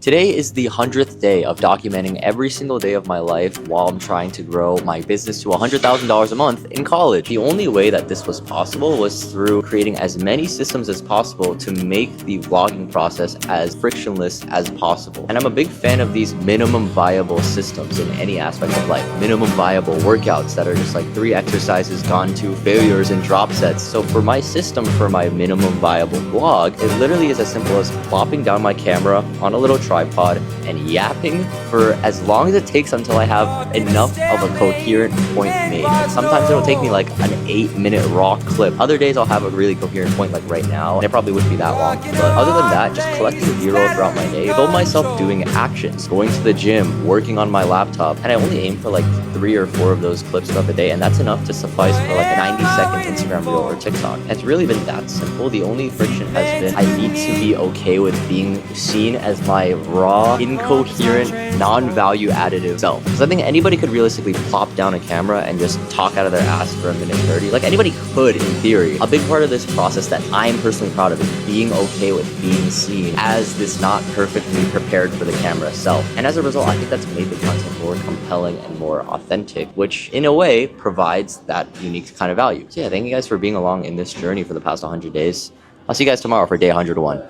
Today is the 100th day of documenting every single day of my life while I'm trying to grow my business to $100,000 a month in college. The only way that this was possible was through creating as many systems as possible to make the vlogging process as frictionless as possible. And I'm a big fan of these minimum viable systems in any aspect of life. Minimum viable workouts that are just like 3 exercises gone to failures and drop sets. So for my system for my minimum viable vlog, it literally is as simple as plopping down my camera on a little tripod and yapping for as long as it takes until I have enough of a coherent point made. Sometimes it'll take me like an 8-minute raw clip. Other days I'll have a really coherent point like right now, and it probably wouldn't be that long. But other than that, just collecting B-roll throughout my day, film myself doing actions, going to the gym, working on my laptop, and I only aim for like 3 or 4 of those clips throughout the day, and that's enough to suffice for like a 90-second Instagram reel or TikTok. And it's really been that simple. The only friction has been I need to be okay with being seen as my raw, incoherent, non-value additive self. Because I think anybody could realistically plop down a camera and just talk out of their ass for a minute 30. Like anybody could in theory. A big part of this process that I'm personally proud of is being okay with being seen as this not perfectly prepared for the camera self. And as a result, I think that's made the content more compelling and more authentic, which in a way provides that unique kind of value. So yeah, thank you guys for being along in this journey for the past 100 days. I'll see you guys tomorrow for day 101.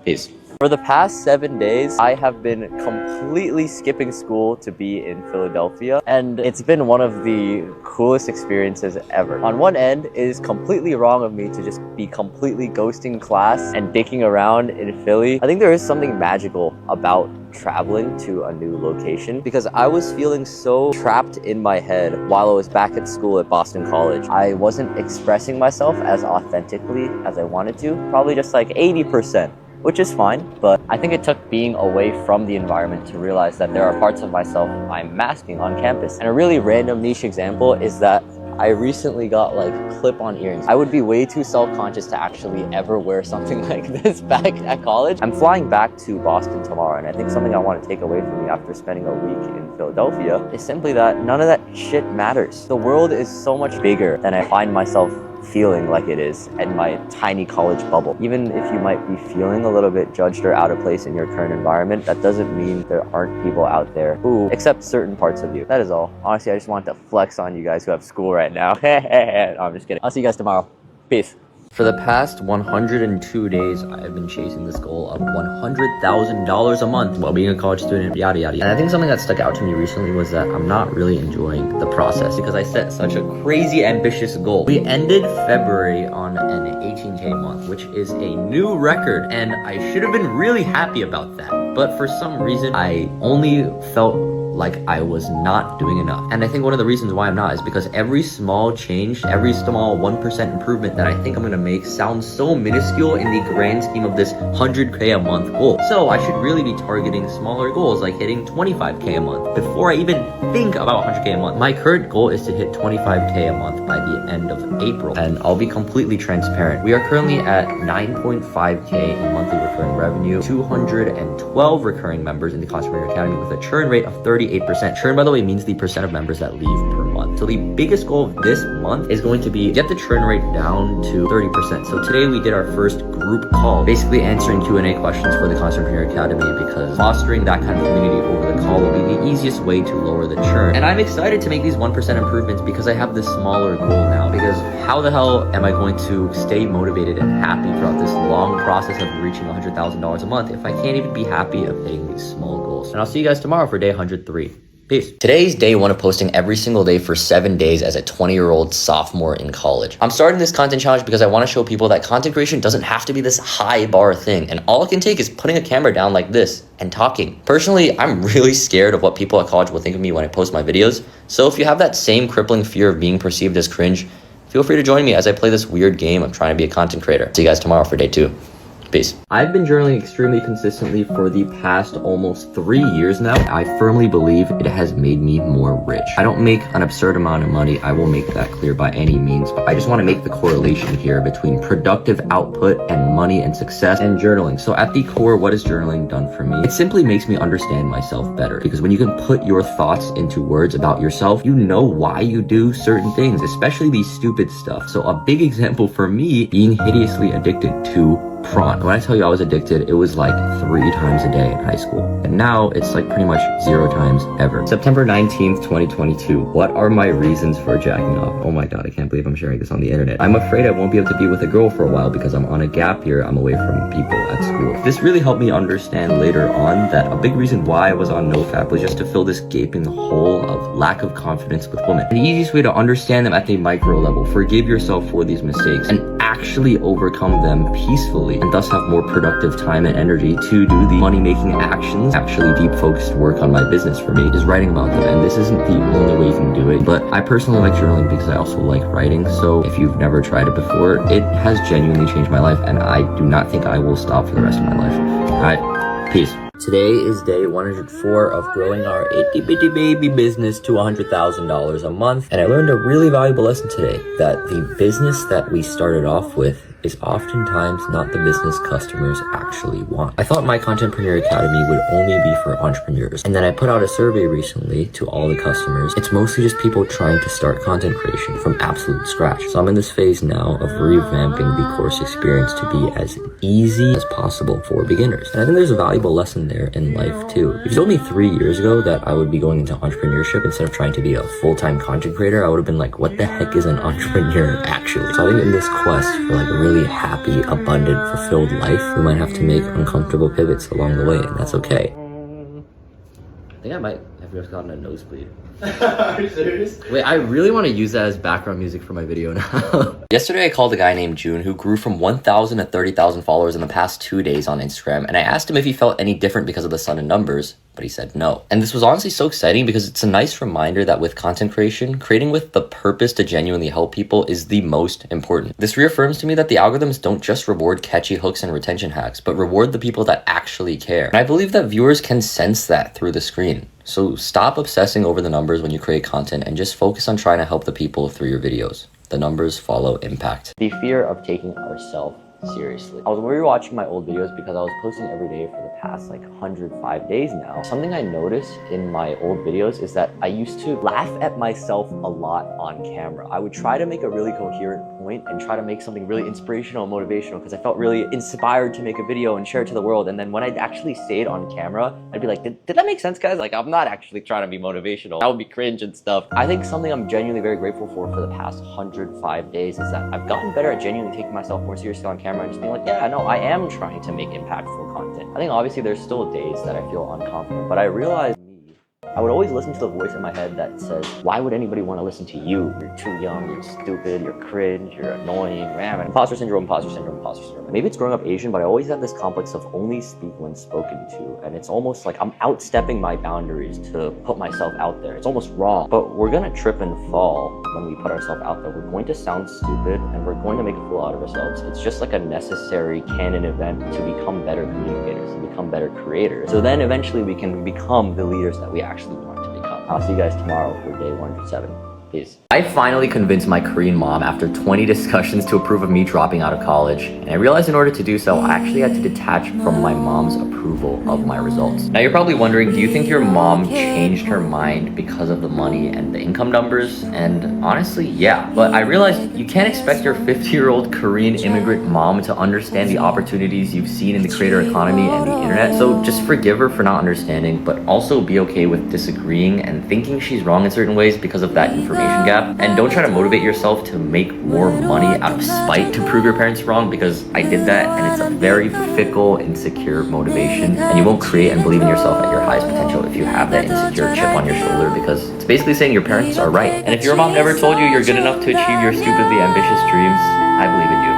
Peace. For the past 7 days, I have been completely skipping school to be in Philadelphia, and it's been one of the coolest experiences ever. On one end, it is completely wrong of me to just be completely ghosting class and dicking around in Philly. I think there is something magical about traveling to a new location because I was feeling so trapped in my head while I was back at school at Boston College. I wasn't expressing myself as authentically as I wanted to, probably just like 80%. Which is fine, but I think it took being away from the environment to realize that there are parts of myself I'm masking on campus. And a really random niche example is that I recently got like clip-on earrings. I would be way too self-conscious to actually ever wear something like this back at college. I'm flying back to Boston tomorrow, and I think something I want to take away from me after spending a week in Philadelphia is simply that none of that shit matters. The world is so much bigger than I find myself feeling like it is in my tiny college bubble. Even if you might be feeling a little bit judged or out of place in your current environment, that doesn't mean there aren't people out there who accept certain parts of you. That is all. Honestly, I just want to flex on you guys who have school right now. No, I'm just kidding. I'll see you guys tomorrow. Peace. For the past 102 days, I have been chasing this goal of $100,000 a month while being a college student, yada yada. And I think something that stuck out to me recently was that I'm not really enjoying the process because I set such a crazy ambitious goal. We ended February on an 18K month, which is a new record, and I should have been really happy about that. But for some reason, I only felt like I was not doing enough. And I think one of the reasons why I'm not is because every small change, every small 1% improvement that I think I'm gonna make sounds so minuscule in the grand scheme of this 100K a month goal. So I should really be targeting smaller goals like hitting 25K a month before I even think about 100K a month. My current goal is to hit 25K a month by the end of April, and I'll be completely transparent. We are currently at 9.5K in monthly recurring revenue, 212 recurring members in the Content Academy with a churn rate of 38%. Churn, by the way, means the percent of members that leave per month. So the biggest goal of this month is going to be get the churn rate down to 30%. So today we did our first group call, basically answering Q&A questions for the Content Academy, because fostering that kind of community over the call will be the easiest way to lower the churn. And I'm excited to make these 1% improvements because I have this smaller goal now. Because how the hell am I going to stay motivated and happy throughout this long process of reaching $100,000 a month if I can't even be happy of hitting these small goals? And I'll see you guys tomorrow for day 103. Peace. Today is day 1 of posting every single day for 7 days as a 20-year-old sophomore in college. I'm starting this content challenge because I want to show people that content creation doesn't have to be this high bar thing, and all it can take is putting a camera down like this and talking. Personally, I'm really scared of what people at college will think of me when I post my videos, so if you have that same crippling fear of being perceived as cringe, feel free to join me as I play this weird game of trying to be a content creator. See you guys tomorrow for day 2. Peace. I've been journaling extremely consistently for the past almost 3 years now. I firmly believe it has made me more rich. I don't make an absurd amount of money. I will make that clear by any means, but I just want to make the correlation here between productive output and money and success and journaling. So at the core, what has journaling done for me? It simply makes me understand myself better, because when you can put your thoughts into words about yourself, you know why you do certain things, especially these stupid stuff. So a big example for me being hideously addicted to prawn. When I tell you I was addicted, it was like 3 times a day in high school. And now it's like pretty much 0 times ever. September 19th, 2022. What are my reasons for jacking off? Oh my god, I can't believe I'm sharing this on the internet. I'm afraid I won't be able to be with a girl for a while because I'm on a gap year. I'm away from people at school. This really helped me understand later on that a big reason why I was on NoFap was just to fill this gaping hole of lack of confidence with women. The easiest way to understand them at the micro level, forgive yourself for these mistakes, and actually overcome them peacefully, and thus have more productive time and energy to do the money-making actions. Actually deep focused work on my business for me is writing about them, and this isn't the only way you can do it, but I personally like journaling because I also like writing. So if you've never tried it before, it has genuinely changed my life, and I do not think I will stop for the rest of my life. Alright, peace. Today is day 104 of growing our itty bitty baby business to $100,000 a month. And I learned a really valuable lesson today, that the business that we started off with is oftentimes not the business customers actually want. I thought My Contentpreneur Academy would only be for entrepreneurs. And then I put out a survey recently to all the customers. It's mostly just people trying to start content creation from absolute scratch. So I'm in this phase now of revamping the course experience to be as easy as possible for beginners. And I think there's a valuable lesson there in life too. If you told me 3 years ago that I would be going into entrepreneurship instead of trying to be a full-time content creator, I would have been like, what the heck is an entrepreneur actually? So I think in this quest for like a really happy, abundant, fulfilled life, we might have to make uncomfortable pivots along the way, and that's okay. I think I might have just gotten a nosebleed. Are you serious? Wait, I really want to use that as background music for my video now. Yesterday I called a guy named June who grew from 1,000 to 30,000 followers in the past 2 days on Instagram, and I asked him if he felt any different because of the sudden numbers, but he said no. And this was honestly so exciting because it's a nice reminder that with content creation, creating with the purpose to genuinely help people is the most important. This reaffirms to me that the algorithms don't just reward catchy hooks and retention hacks, but reward the people that actually care. And I believe that viewers can sense that through the screen. So stop obsessing over the numbers when you create content and just focus on trying to help the people through your videos. The numbers follow impact. The fear of taking ourselves seriously. I was rewatching my old videos because I was posting every day for the past like 105 days now. Something I noticed in my old videos is that I used to laugh at myself a lot on camera. I would try to make a really coherent point and try to make something really inspirational and motivational because I felt really inspired to make a video and share it to the world. And then when I'd actually say it on camera, I'd be like, did that make sense, guys? Like, I'm not actually trying to be motivational. That would be cringe and stuff. I think something I'm genuinely very grateful for the past 105 days is that I've gotten better at genuinely taking myself more seriously on camera and just being like, yeah, no, I am trying to make impactful content. I think obviously there's still days that I feel unconfident, but I realized I would always listen to the voice in my head that says, why would anybody want to listen to you? You're too young, you're stupid, you're cringe, you're annoying, man. Imposter syndrome, imposter syndrome, imposter syndrome. Maybe it's growing up Asian, but I always had this complex of only speak when spoken to. And it's almost like I'm outstepping my boundaries to put myself out there. It's almost wrong, but we're gonna trip and fall when we put ourselves out there. We're going to sound stupid and we're going to make a fool out of ourselves. It's just like a necessary canon event to become better communicators, to become better creators. So then eventually we can become the leaders that we actually want to become. I'll see you guys tomorrow for day 107. Peace. I finally convinced my Korean mom after 20 discussions to approve of me dropping out of college. And I realized in order to do so, I actually had to detach from my mom's approval of my results. Now you're probably wondering, do you think your mom changed her mind because of the money and the income numbers? And honestly, yeah. But I realized you can't expect your 50-year-old Korean immigrant mom to understand the opportunities you've seen in the creator economy and the internet. So just forgive her for not understanding, but also be okay with disagreeing and thinking she's wrong in certain ways because of that information gap. And don't try to motivate yourself to make more money out of spite to prove your parents wrong, because I did that and it's a very fickle, insecure motivation, and you won't create and believe in yourself at your highest potential if you have that insecure chip on your shoulder, because it's basically saying your parents are right. And if your mom never told you you're good enough to achieve your stupidly ambitious dreams, I believe in you.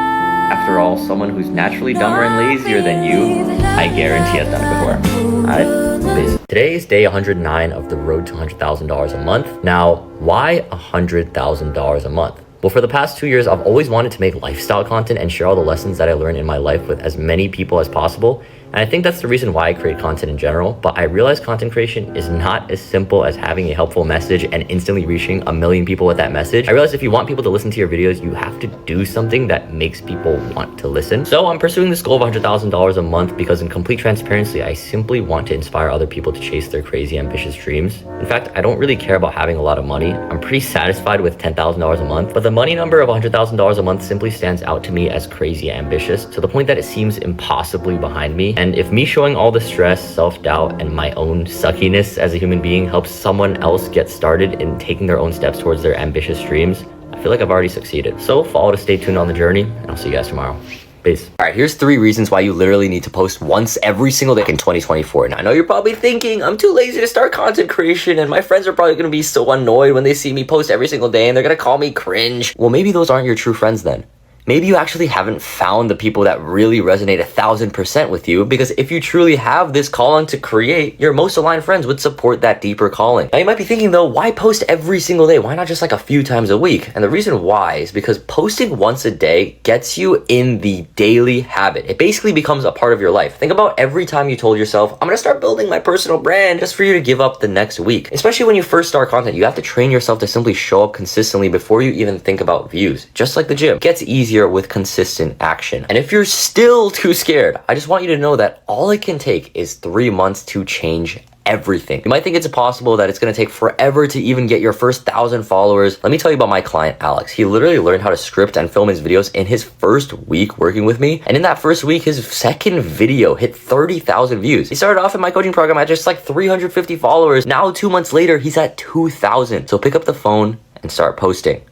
After all, someone who's naturally dumber and lazier than you, I guarantee has done it before. Alright? Peace. Today is day 109 of the road to $100,000 a month. Now, why $100,000 a month? Well, for the past 2 years, I've always wanted to make lifestyle content and share all the lessons that I learned in my life with as many people as possible. And I think that's the reason why I create content in general, but I realize content creation is not as simple as having a helpful message and instantly reaching 1 million people with that message. I realize if you want people to listen to your videos, you have to do something that makes people want to listen. So I'm pursuing this goal of $100,000 a month because in complete transparency, I simply want to inspire other people to chase their crazy ambitious dreams. In fact, I don't really care about having a lot of money. I'm pretty satisfied with $10,000 a month, but the money number of $100,000 a month simply stands out to me as crazy ambitious to the point that it seems impossibly behind me. And if me showing all the stress, self-doubt, and my own suckiness as a human being helps someone else get started in taking their own steps towards their ambitious dreams, I feel like I've already succeeded. So follow to stay tuned on the journey, and I'll see you guys tomorrow. Peace. All right, here's 3 reasons why you literally need to post once every single day in 2024. Now, I know you're probably thinking, I'm too lazy to start content creation, and my friends are probably gonna be so annoyed when they see me post every single day, and they're gonna call me cringe. Well, maybe those aren't your true friends then. Maybe you actually haven't found the people that really resonate 1000% with you, because if you truly have this calling to create, your most aligned friends would support that deeper calling. Now you might be thinking though, why post every single day? Why not just like a few times a week? And the reason why is because posting once a day gets you in the daily habit. It basically becomes a part of your life. Think about every time you told yourself, I'm gonna start building my personal brand, just for you to give up the next week. Especially when you first start content, you have to train yourself to simply show up consistently before you even think about views. Just like the gym, it gets easier with consistent action. And if you're still too scared, I just want you to know that all it can take is 3 months to change everything. You might think it's impossible, that it's going to take forever to even get your first 1,000 followers. Let me tell you about my client, Alex. He literally learned how to script and film his videos in his first week working with me. And in that first week, his second video hit 30,000 views. He started off in my coaching program at just like 350 followers. Now, 2 months later, he's at 2,000. So pick up the phone and start posting.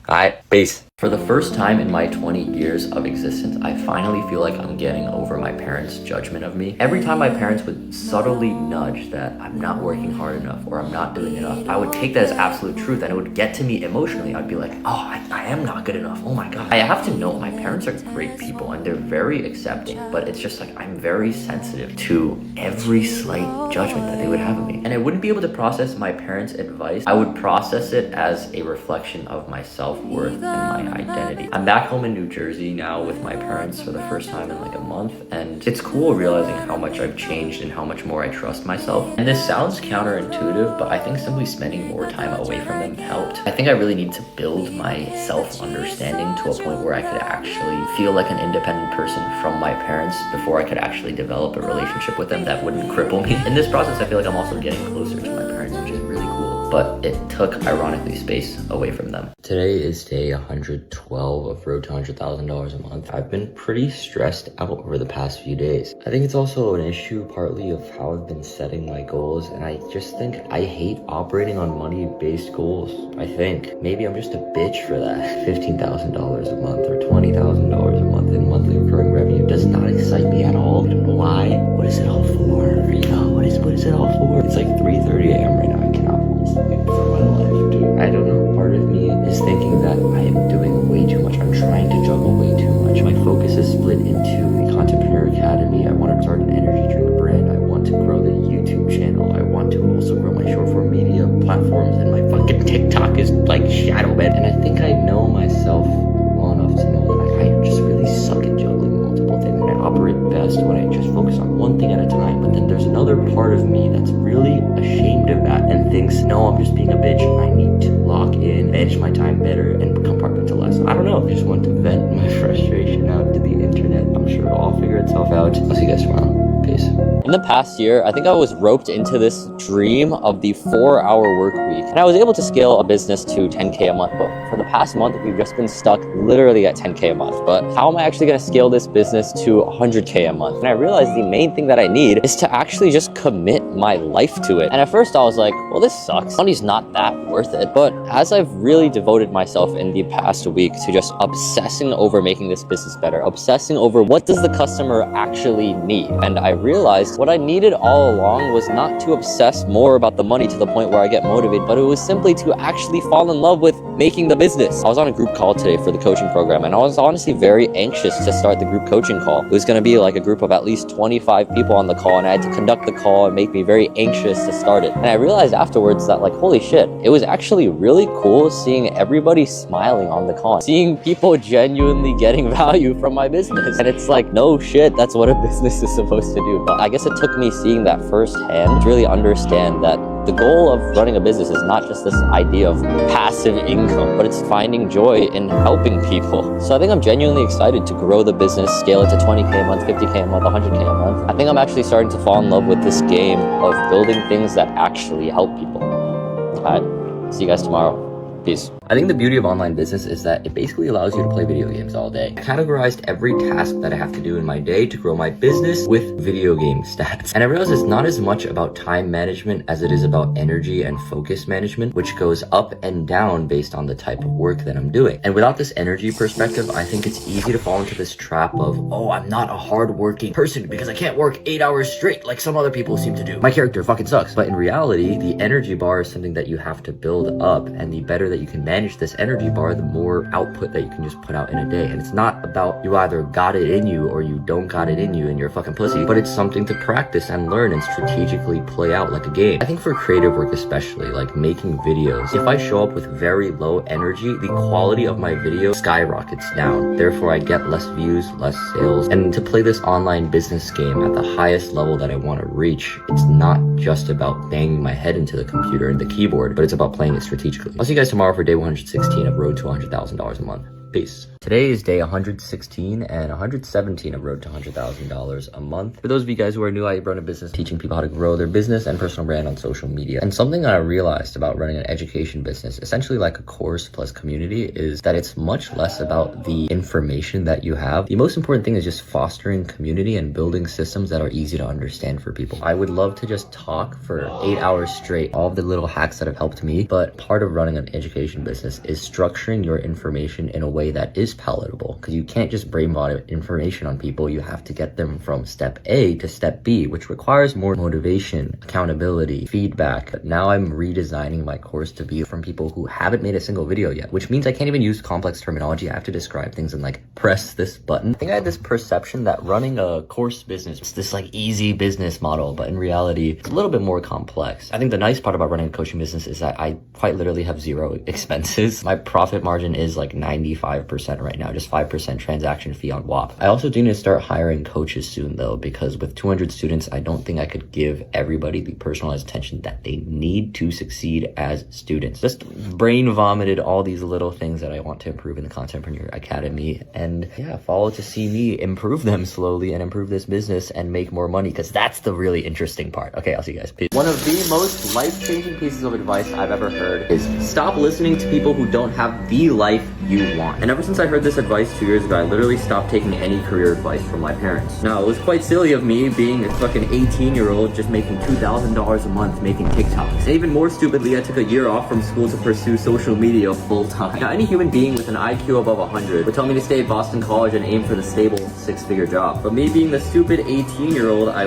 All right, peace. For the first time in my 20 years of existence, I finally feel like I'm getting over my parents' judgment of me. Every time my parents would subtly nudge that I'm not working hard enough or I'm not doing enough, I would take that as absolute truth, and it would get to me emotionally. I'd be like, oh, I am not good enough. Oh my God. I have to know my parents are great people and they're very accepting, but it's just like I'm very sensitive to every slight judgment that they would have of me. And I wouldn't be able to process my parents' advice. I would process it as a reflection of my self-worth and my identity. I'm back home in New Jersey now with my parents for the first time in like a month, and it's cool realizing how much I've changed and how much more I trust myself. And this sounds counterintuitive, but I think simply spending more time away from them helped. I think I really need to build my self-understanding to a point where I could actually feel like an independent person from my parents before I could actually develop a relationship with them that wouldn't cripple me. In this process, I feel like I'm also getting closer to my parents, which is really cool. But it took, ironically, space away from them. Today is day 112 of Road to $100,000 a month. I've been pretty stressed out over the past few days. I think it's also an issue partly of how I've been setting my goals, and I just think I hate operating on money-based goals. I think maybe I'm just a bitch for that. $15,000 a month or $20,000 a month in monthly recurring revenue does not excite me at all. I don't know why. What is it all for? You know, what is it all for? It's like 3:30 a.m. right now. I cannot sleep for my life, dude. I don't know. Part of me is thinking that I am doing way too much. I'm trying to juggle way too much. My focus is split into the Contentpreneur Academy. I want to start an energy drink brand. I want to grow the YouTube channel. I want to also grow my short form media platforms, and my fucking TikTok is like shadow banned. And I think I know myself well enough to know that I just really suck at juggling multiple things, and I operate best when I just focus on one thing at a time. But then there's another part of me that's really ashamed of that and thinks, no, I'm just being a bitch. I need to lock in, manage my time better, and compartmentalize. I don't know. I just want to vent my frustration out to the internet. I'm sure it'll all figure itself out. I'll see you guys tomorrow. Peace. In the past year, I think I was roped into this dream of the 4-hour work week, and I was able to scale a business to 10K a month. But for the past month, we've just been stuck literally at 10K a month. But how am I actually going to scale this business to 100K a month? And I realized the main thing that I need is to actually just commit my life to it. And at first I was like, well, this sucks. Money's not that worth it. But as I've really devoted myself in the past week to just obsessing over making this business better, obsessing over what does the customer actually need, and I realized what I needed all along was not to obsess more about the money to the point where I get motivated, but it was simply to actually fall in love with making the business. I was on a group call today for the coaching program, and I was honestly very anxious to start the group coaching call. It was going to be like a group of at least 25 people on the call, and I had to conduct the call and make me very anxious to start it. And I realized afterwards that, like, holy shit, it was actually really cool seeing everybody smiling on the call, seeing people genuinely getting value from my business. And it's like, no shit, that's what a business is supposed to do. But I guess it took me seeing that firsthand to really understand that the goal of running a business is not just this idea of passive income, but it's finding joy in helping people. So I think I'm genuinely excited to grow the business, scale it to 20K a month, 50K a month, 100K a month. I think I'm actually starting to fall in love with this game of building things that actually help people. All right, see you guys tomorrow. Peace. I think the beauty of online business is that it basically allows you to play video games all day. I categorized every task that I have to do in my day to grow my business with video game stats. And I realized it's not as much about time management as it is about energy and focus management, which goes up and down based on the type of work that I'm doing. And without this energy perspective, I think it's easy to fall into this trap of, oh, I'm not a hardworking person because I can't work 8 hours straight like some other people seem to do. My character fucking sucks. But in reality, the energy bar is something that you have to build up, and the better that you can manage this energy bar, the more output that you can just put out in a day. And it's not about you either got it in you or you don't got it in you and you're a fucking pussy, but it's something to practice and learn and strategically play out like a game. I think for creative work especially, like making videos, if I show up with very low energy, the quality of my video skyrockets down. Therefore, I get less views, less sales. And to play this online business game at the highest level that I want to reach, it's not just about banging my head into the computer and the keyboard, but it's about playing it strategically. I'll see you guys tomorrow for day 116 of Road to $100,000 a month. Peace. Today is day 116 and 117 of Road to $100,000 a month. For those of you guys who are new, I run a business teaching people how to grow their business and personal brand on social media. And something that I realized about running an education business, essentially like a course plus community, is that it's much less about the information that you have. The most important thing is just fostering community and building systems that are easy to understand for people. I would love to just talk for 8 hours straight, all of the little hacks that have helped me, but part of running an education business is structuring your information in a way that is palatable, because you can't just brain vomit information on people. You have to get them from step A to step B, which requires more motivation, accountability, feedback. But now I'm redesigning my course to be from people who haven't made a single video yet, which means I can't even use complex terminology. I have to describe things in like, press this button. I think I had this perception that running a course business is this like easy business model, but in reality, it's a little bit more complex. I think the nice part about running a coaching business is that I quite literally have zero expenses. My profit margin is like 95% right now, just 5% transaction fee on WAP. I also do need to start hiring coaches soon though, because with 200 students, I don't think I could give everybody the personalized attention that they need to succeed as students. Just brain vomited all these little things that I want to improve in the Contentpreneur Academy, and yeah, follow to see me improve them slowly and improve this business and make more money, because that's the really interesting part. Okay, I'll see you guys. Peace. One of the most life-changing pieces of advice I've ever heard is stop listening to people who don't have the life you want. And ever since I heard this advice 2 years ago, I literally stopped taking any career advice from my parents. Now, it was quite silly of me being a fucking 18-year-old just making $2,000 a month making TikToks. And even more stupidly, I took a year off from school to pursue social media full-time. Now, any human being with an IQ above 100 would tell me to stay at Boston College and aim for the stable six-figure job. But me being the stupid 18-year-old I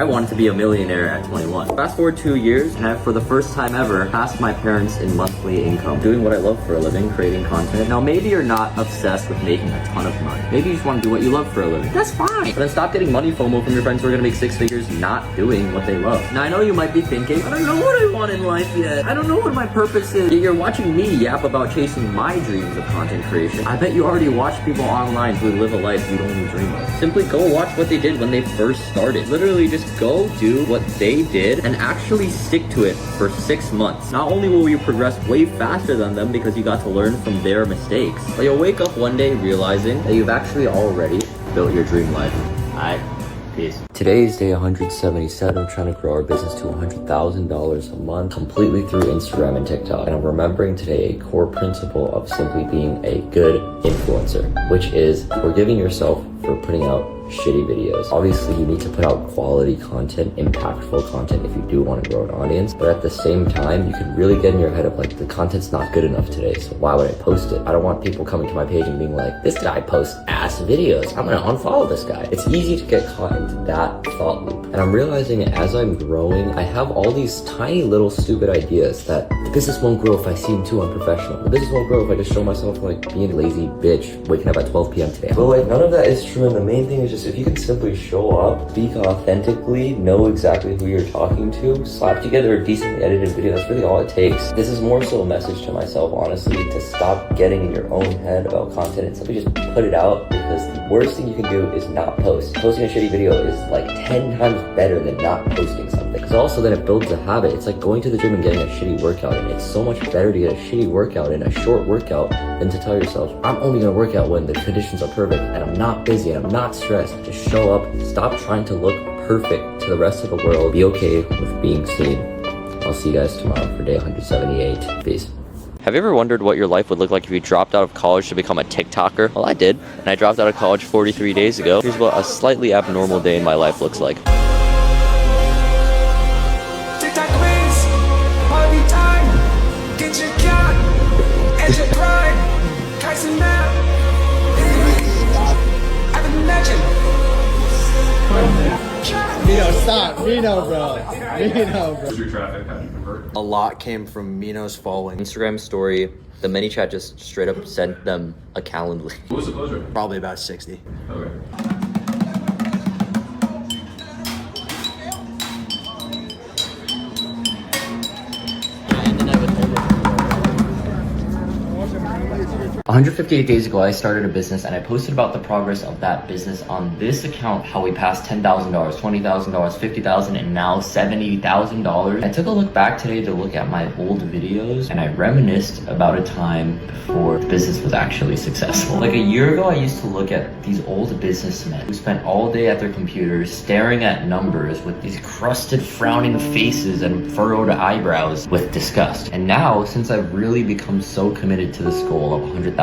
wanted to be a millionaire at 21. Fast forward 2 years, and I've, for the first time ever, passed my parents in monthly income, doing what I love for a living, creating content. Now, maybe you're not obsessed with making a ton of money. Maybe you just want to do what you love for a living. That's fine. But then stop getting money FOMO from your friends who are going to make six figures not doing what they love. Now, I know you might be thinking, I don't know what I want in life yet. I don't know what my purpose is. Yet you're watching me yap about chasing my dreams of content creation. I bet you already watch people online who live a life you'd only dream of. Simply go watch what they did when they first started. Literally just go do what they did and actually stick to it for 6 months. Not only will you progress way faster than them because you got to learn from their mistakes, but you'll wake up one day realizing that you've actually already built your dream life. Alright, peace. Today is day 177, trying to grow our business to $100,000 a month completely through Instagram and TikTok. And I'm remembering today a core principle of simply being a good influencer, which is forgiving yourself for putting out shitty videos. Obviously, you need to put out quality content, impactful content if you do want to grow an audience, but at the same time, you can really get in your head of like, the content's not good enough today, so why would I post it? I don't want people coming to my page and being like, this guy posts ass videos, I'm gonna unfollow this guy. It's easy to get caught into that thought loop. And I'm realizing as I'm growing, I have all these tiny little stupid ideas that the business won't grow if I seem too unprofessional. The business won't grow if I just show myself like being a lazy bitch waking up at 12 p.m. today. But like, none of that is true, and the main thing is just if you can simply show up, speak authentically, know exactly who you're talking to, slap together a decently edited video, that's really all it takes. This is more so a message to myself, honestly, to stop getting in your own head about content and simply just put it out, because the worst thing you can do is not post. Posting a shitty video is like 10 times better than not posting something. Because also then it builds a habit. It's like going to the gym and getting a shitty workout, and it's so much better to get a shitty workout in a short workout than to tell yourself, I'm only gonna work out when the conditions are perfect and I'm not busy and I'm not stressed. Just show up, stop trying to look perfect to the rest of the world. Be okay with being seen. I'll see you guys tomorrow for day 178. Peace. Have you ever wondered what your life would look like if you dropped out of college to become a TikToker? Well, I did, and I dropped out of college 43 days ago. Here's what a slightly abnormal day in my life looks like. Mino, stop. Mino, bro. Mino, bro. Where's your traffic? How did you convert? A lot came from Mino's following. Instagram story, the ManyChat just straight up sent them a Calendly. What was the close rate? Probably about 60. Okay. 158 days ago, I started a business and I posted about the progress of that business on this account, how we passed $10,000, $20,000, $50,000, and now $70,000. I took a look back today to look at my old videos and I reminisced about a time before the business was actually successful. Like a year ago, I used to look at these old businessmen who spent all day at their computers staring at numbers with these crusted, frowning faces and furrowed eyebrows with disgust. And now, since I've really become so committed to this goal of $100,000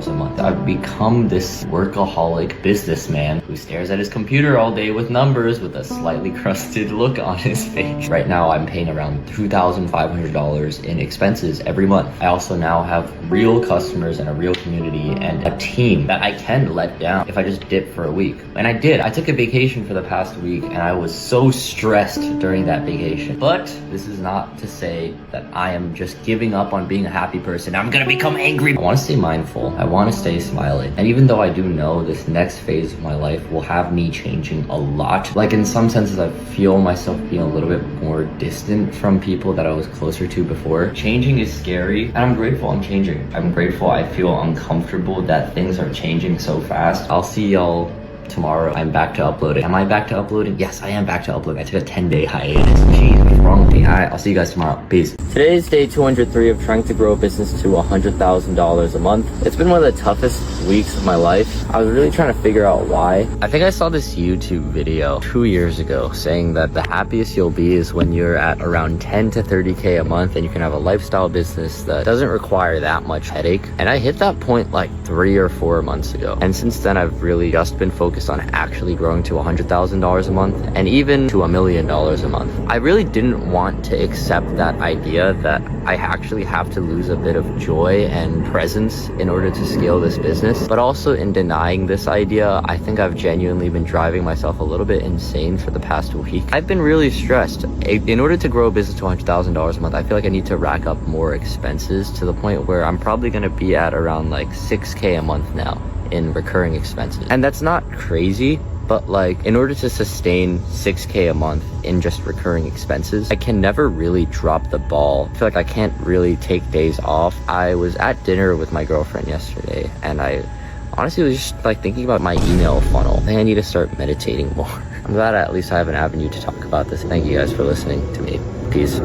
a month, I've become this workaholic businessman who stares at his computer all day with numbers with a slightly crusted look on his face. Right now, I'm paying around $2,500 in expenses every month. I also now have real customers and a real community and a team that I can let down if I just dip for a week. And I did. I took a vacation for the past week and I was so stressed during that vacation. But this is not to say that I am just giving up on being a happy person. I'm gonna become angry. I want to stay mindful. I want to stay smiling. And even though I do know this next phase of my life will have me changing a lot, like in some senses I feel myself being a little bit more distant from people that I was closer to before. Changing is scary and I'm grateful I'm changing. I'm grateful I feel uncomfortable that things are changing so fast. I'll see y'all tomorrow. I'm back to uploading. Am I back to uploading? Yes, I am back to uploading. I took a 10-day hiatus. Jeez, what's wrong with me? Alright, I'll see you guys tomorrow. Peace. Today is day 203 of trying to grow a business to $100,000 a month. It's been one of the toughest weeks of my life. I was really trying to figure out why. I think I saw this YouTube video 2 years ago saying that the happiest you'll be is when you're at around 10 to 30K a month and you can have a lifestyle business that doesn't require that much headache. And I hit that point like 3 or 4 months ago. And since then, I've really just been focused on actually growing to $100,000 a month and even to $1 million a month. I really didn't want to accept that idea that I actually have to lose a bit of joy and presence in order to scale this business. But also in denying this idea, I think I've genuinely been driving myself a little bit insane for the past week. I've been really stressed. In order to grow a business to $100,000 a month, I feel like I need to rack up more expenses to the point where I'm probably going to be at around like 6K a month now in recurring expenses. And that's not crazy, but like in order to sustain 6K a month in just recurring expenses, I can never really drop the ball. I feel like I can't really take days off. I was at dinner with my girlfriend yesterday and I honestly was just like thinking about my email funnel. I think I need to start meditating more. I'm glad at least I have an avenue to talk about this. Thank you guys for listening to me. Peace.